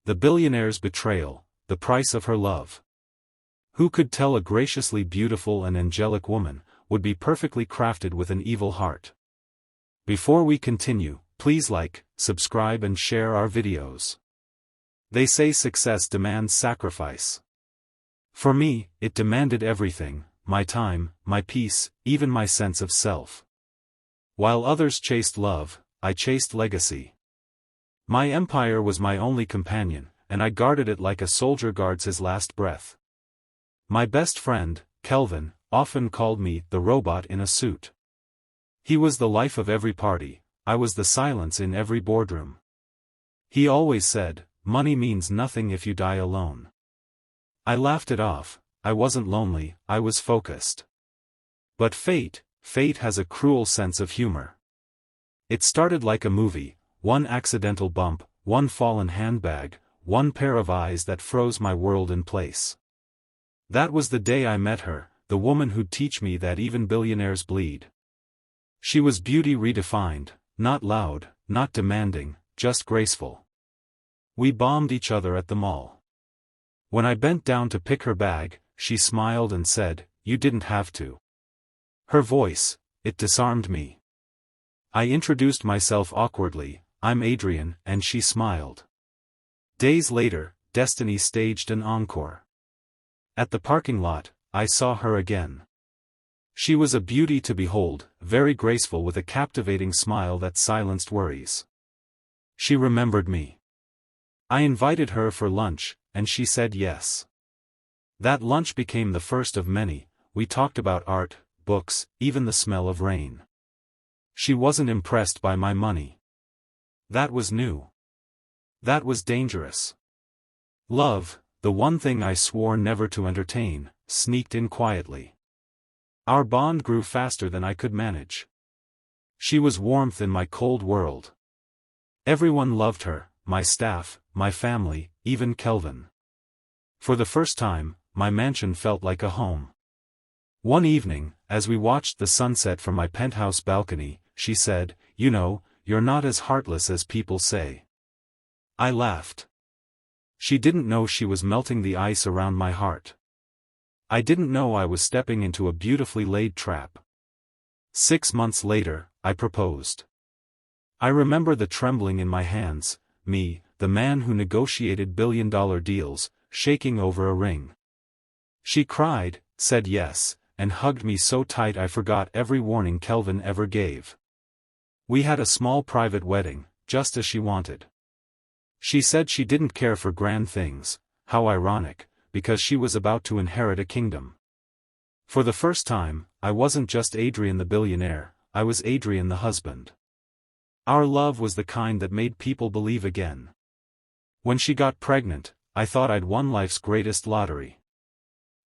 The billionaire's betrayal, the price of her love. Who could tell a graciously beautiful and angelic woman would be perfectly crafted with an evil heart? Before we continue, please like, subscribe and share our videos. They say success demands sacrifice. For me, it demanded everything, my time, my peace, even my sense of self. While others chased love, I chased legacy. My empire was my only companion, and I guarded it like a soldier guards his last breath. My best friend, Kelvin, often called me the robot in a suit. He was the life of every party, I was the silence in every boardroom. He always said, money means nothing if you die alone. I laughed it off, I wasn't lonely, I was focused. But fate has a cruel sense of humor. It started like a movie, one accidental bump, one fallen handbag, one pair of eyes that froze my world in place. That was the day I met her, the woman who'd teach me that even billionaires bleed. She was beauty redefined, not loud, not demanding, just graceful. We bombed each other at the mall. When I bent down to pick her bag, she smiled and said, "You didn't have to." Her voice, it disarmed me. I introduced myself awkwardly, "I'm Adrian," and she smiled. Days later, destiny staged an encore. At the parking lot, I saw her again. She was a beauty to behold, very graceful with a captivating smile that silenced worries. She remembered me. I invited her for lunch, and she said yes. That lunch became the first of many. We talked about art, books, even the smell of rain. She wasn't impressed by my money. That was new. That was dangerous. Love, the one thing I swore never to entertain, sneaked in quietly. Our bond grew faster than I could manage. She was warmth in my cold world. Everyone loved her, my staff, my family, even Kelvin. For the first time, my mansion felt like a home. One evening, as we watched the sunset from my penthouse balcony, she said, "You know, you're not as heartless as people say." I laughed. She didn't know she was melting the ice around my heart. I didn't know I was stepping into a beautifully laid trap. 6 months later, I proposed. I remember the trembling in my hands, me, the man who negotiated billion-dollar deals, shaking over a ring. She cried, said yes, and hugged me so tight I forgot every warning Kelvin ever gave. We had a small private wedding, just as she wanted. She said she didn't care for grand things, how ironic, because she was about to inherit a kingdom. For the first time, I wasn't just Adrian the billionaire, I was Adrian the husband. Our love was the kind that made people believe again. When she got pregnant, I thought I'd won life's greatest lottery.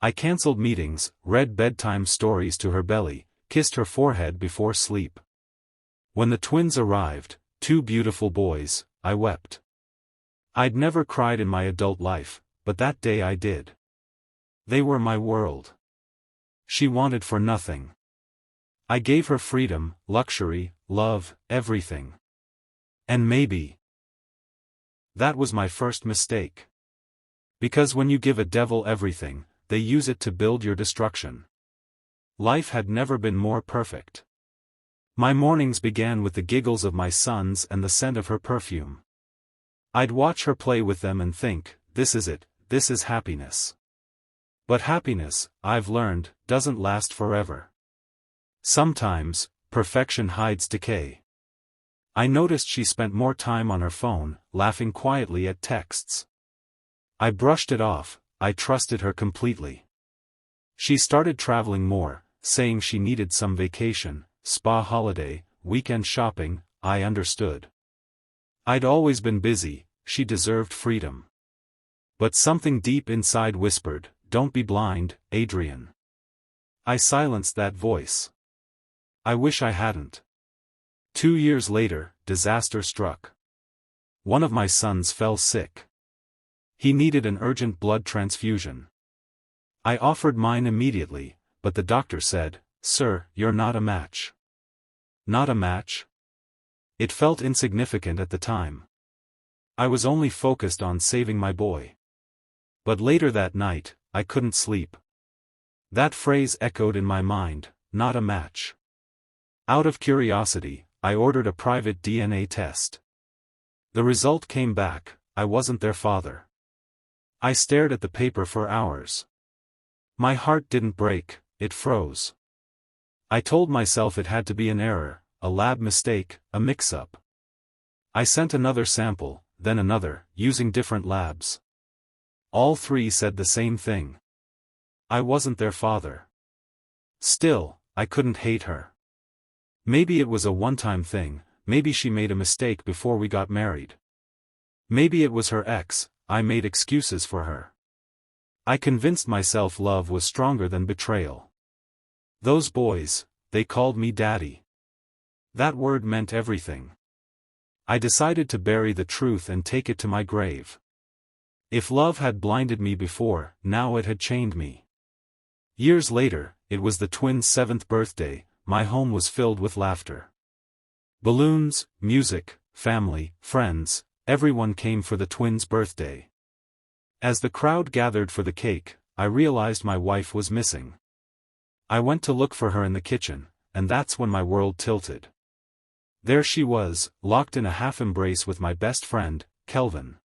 I canceled meetings, read bedtime stories to her belly, kissed her forehead before sleep. When the twins arrived, 2 beautiful boys, I wept. I'd never cried in my adult life, but that day I did. They were my world. She wanted for nothing. I gave her freedom, luxury, love, everything. And maybe that was my first mistake. Because when you give a devil everything, they use it to build your destruction. Life had never been more perfect. My mornings began with the giggles of my sons and the scent of her perfume. I'd watch her play with them and think, this is it, this is happiness. But happiness, I've learned, doesn't last forever. Sometimes, perfection hides decay. I noticed she spent more time on her phone, laughing quietly at texts. I brushed it off, I trusted her completely. She started traveling more, saying she needed some vacation, spa holiday, weekend shopping. I understood. I'd always been busy, she deserved freedom. But something deep inside whispered, "Don't be blind, Adrian." I silenced that voice. I wish I hadn't. 2 years later, disaster struck. One of my sons fell sick. He needed an urgent blood transfusion. I offered mine immediately, but the doctor said, "Sir, you're not a match." Not a match? It felt insignificant at the time. I was only focused on saving my boy. But later that night, I couldn't sleep. That phrase echoed in my mind, not a match. Out of curiosity, I ordered a private DNA test. The result came back, I wasn't their father. I stared at the paper for hours. My heart didn't break, it froze. I told myself it had to be an error, a lab mistake, a mix-up. I sent another sample, then another, using different labs. All three said the same thing. I wasn't their father. Still, I couldn't hate her. Maybe it was a one-time thing, maybe she made a mistake before we got married. Maybe it was her ex, I made excuses for her. I convinced myself love was stronger than betrayal. Those boys, they called me daddy. That word meant everything. I decided to bury the truth and take it to my grave. If love had blinded me before, now it had chained me. Years later, it was the twins' 7th birthday, my home was filled with laughter. Balloons, music, family, friends, everyone came for the twins' birthday. As the crowd gathered for the cake, I realized my wife was missing. I went to look for her in the kitchen, and that's when my world tilted. There she was, locked in a half-embrace with my best friend, Kelvin.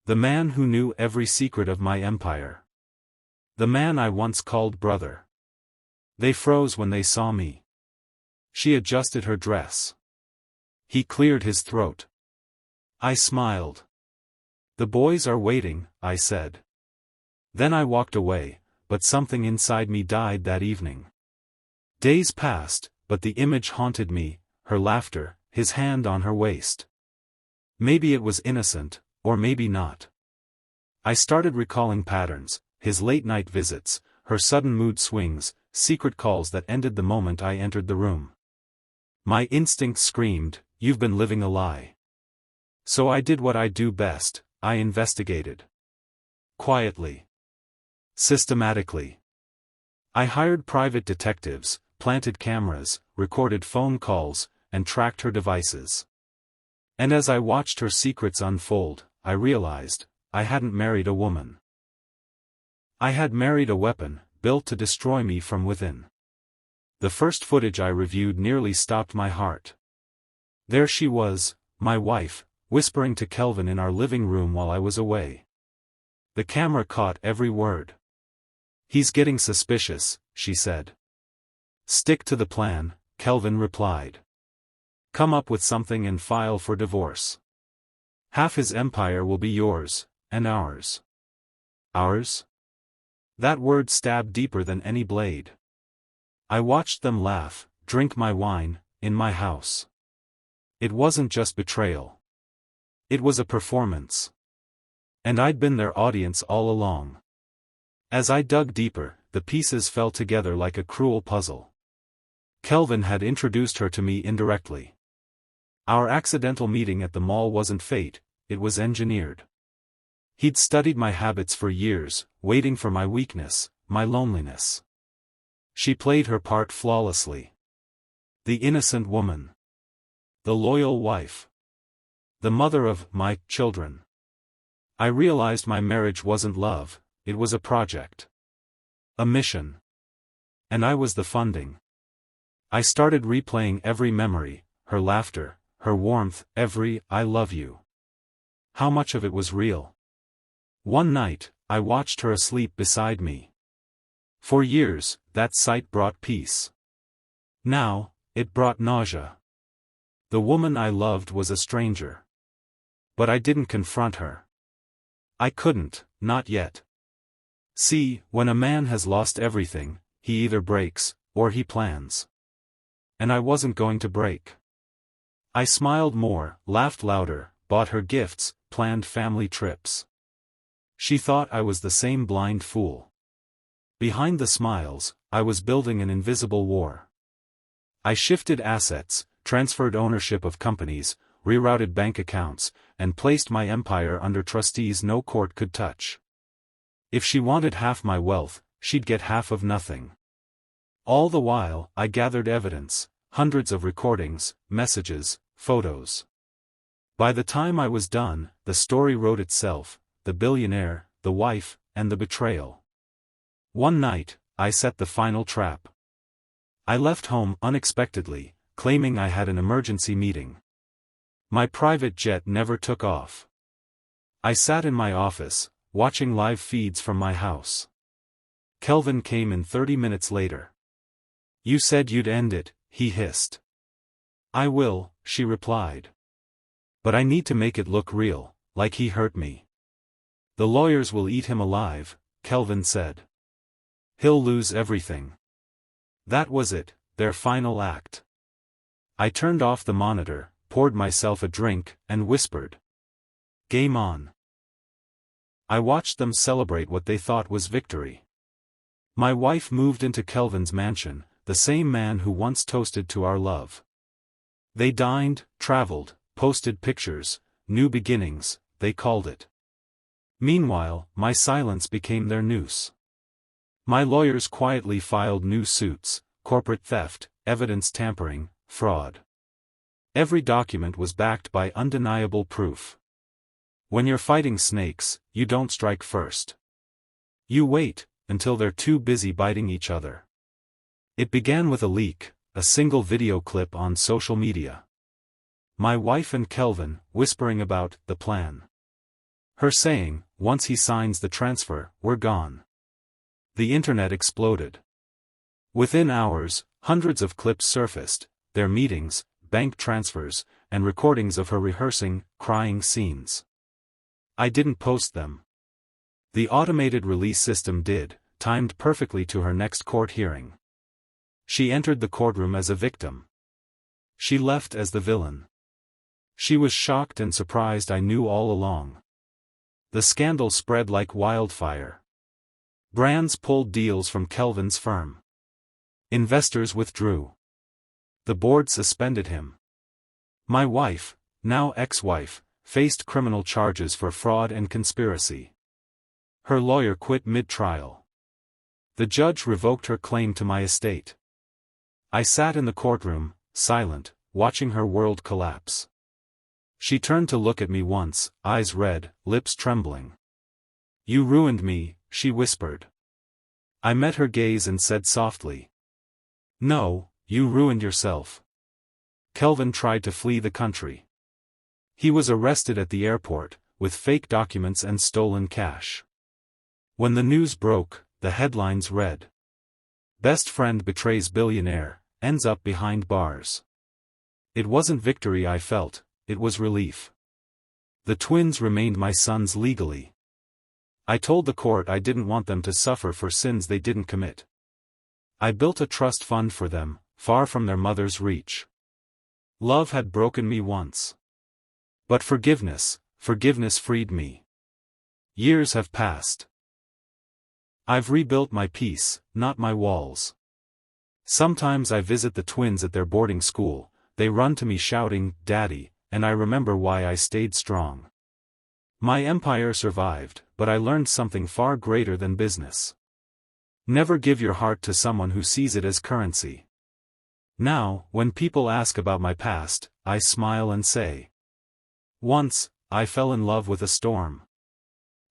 The man who knew every secret of my empire. The man I once called brother. They froze when they saw me. She adjusted her dress. He cleared his throat. I smiled. The boys are waiting, I said. Then I walked away, but something inside me died that evening. Days passed, but the image haunted me, her laughter, his hand on her waist. Maybe it was innocent, or maybe not. I started recalling patterns, his late-night visits, her sudden mood swings, secret calls that ended the moment I entered the room. My instinct screamed, "You've been living a lie." So I did what I do best, I investigated. Quietly. Systematically. I hired private detectives, planted cameras, recorded phone calls, and tracked her devices. And as I watched her secrets unfold, I realized, I hadn't married a woman. I had married a weapon, built to destroy me from within. The first footage I reviewed nearly stopped my heart. There she was, my wife, whispering to Kelvin in our living room while I was away. The camera caught every word. "He's getting suspicious," she said. "Stick to the plan," Kelvin replied. "Come up with something and file for divorce. Half his empire will be yours, and ours." Ours? That word stabbed deeper than any blade. I watched them laugh, drink my wine, in my house. It wasn't just betrayal. It was a performance. And I'd been their audience all along. As I dug deeper, the pieces fell together like a cruel puzzle. Kelvin had introduced her to me indirectly. Our accidental meeting at the mall wasn't fate, it was engineered. He'd studied my habits for years, waiting for my weakness, my loneliness. She played her part flawlessly. The innocent woman. The loyal wife. The mother of my children. I realized my marriage wasn't love, it was a project. A mission. And I was the funding. I started replaying every memory, her laughter, her warmth, every "I love you." How much of it was real? One night, I watched her asleep beside me. For years, that sight brought peace. Now, it brought nausea. The woman I loved was a stranger. But I didn't confront her. I couldn't, not yet. See, when a man has lost everything, he either breaks, or he plans. And I wasn't going to break. I smiled more, laughed louder, bought her gifts, planned family trips. She thought I was the same blind fool. Behind the smiles, I was building an invisible war. I shifted assets, transferred ownership of companies, rerouted bank accounts, and placed my empire under trustees no court could touch. If she wanted half my wealth, she'd get half of nothing. All the while, I gathered evidence, hundreds of recordings, messages, photos. By the time I was done, the story wrote itself: the billionaire, the wife, and the betrayal. One night, I set the final trap. I left home unexpectedly, claiming I had an emergency meeting. My private jet never took off. I sat in my office, watching live feeds from my house. Kelvin came in 30 minutes later. "You said you'd end it," he hissed. "I will," she replied. "But I need to make it look real, like he hurt me." "The lawyers will eat him alive," Kelvin said. "He'll lose everything." That was it, their final act. I turned off the monitor, poured myself a drink, and whispered, "Game on." I watched them celebrate what they thought was victory. My wife moved into Kelvin's mansion, the same man who once toasted to our love. They dined, traveled, posted pictures, new beginnings, they called it. Meanwhile, my silence became their noose. My lawyers quietly filed new suits: corporate theft, evidence tampering, fraud. Every document was backed by undeniable proof. When you're fighting snakes, you don't strike first. You wait until they're too busy biting each other. It began with a leak, a single video clip on social media. My wife and Kelvin, whispering about the plan. Her saying, "Once he signs the transfer, we're gone." The internet exploded. Within hours, hundreds of clips surfaced: their meetings, bank transfers, and recordings of her rehearsing, crying scenes. I didn't post them. The automated release system did, timed perfectly to her next court hearing. She entered the courtroom as a victim. She left as the villain. She was shocked and surprised I knew all along. The scandal spread like wildfire. Brands pulled deals from Kelvin's firm. Investors withdrew. The board suspended him. My wife, now ex-wife, faced criminal charges for fraud and conspiracy. Her lawyer quit mid-trial. The judge revoked her claim to my estate. I sat in the courtroom, silent, watching her world collapse. She turned to look at me once, eyes red, lips trembling. "You ruined me," she whispered. I met her gaze and said softly, "No, you ruined yourself." Kelvin tried to flee the country. He was arrested at the airport, with fake documents and stolen cash. When the news broke, the headlines read, "Best friend betrays billionaire, ends up behind bars." It wasn't victory I felt, it was relief. The twins remained my sons legally. I told the court I didn't want them to suffer for sins they didn't commit. I built a trust fund for them, far from their mother's reach. Love had broken me once. But forgiveness freed me. Years have passed. I've rebuilt my peace, not my walls. Sometimes I visit the twins at their boarding school, they run to me shouting, "Daddy," and I remember why I stayed strong. My empire survived, but I learned something far greater than business. Never give your heart to someone who sees it as currency. Now, when people ask about my past, I smile and say, "Once, I fell in love with a storm.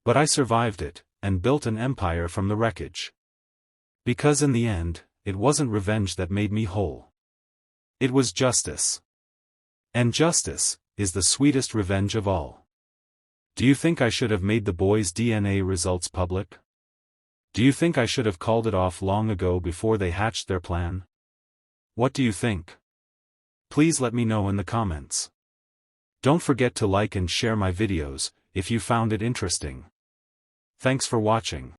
But I survived it, and built an empire from the wreckage." Because in the end, it wasn't revenge that made me whole. It was justice. And justice is the sweetest revenge of all. Do you think I should have made the boys' DNA results public? Do you think I should have called it off long ago before they hatched their plan? What do you think? Please let me know in the comments. Don't forget to like and share my videos, if you found it interesting. Thanks for watching.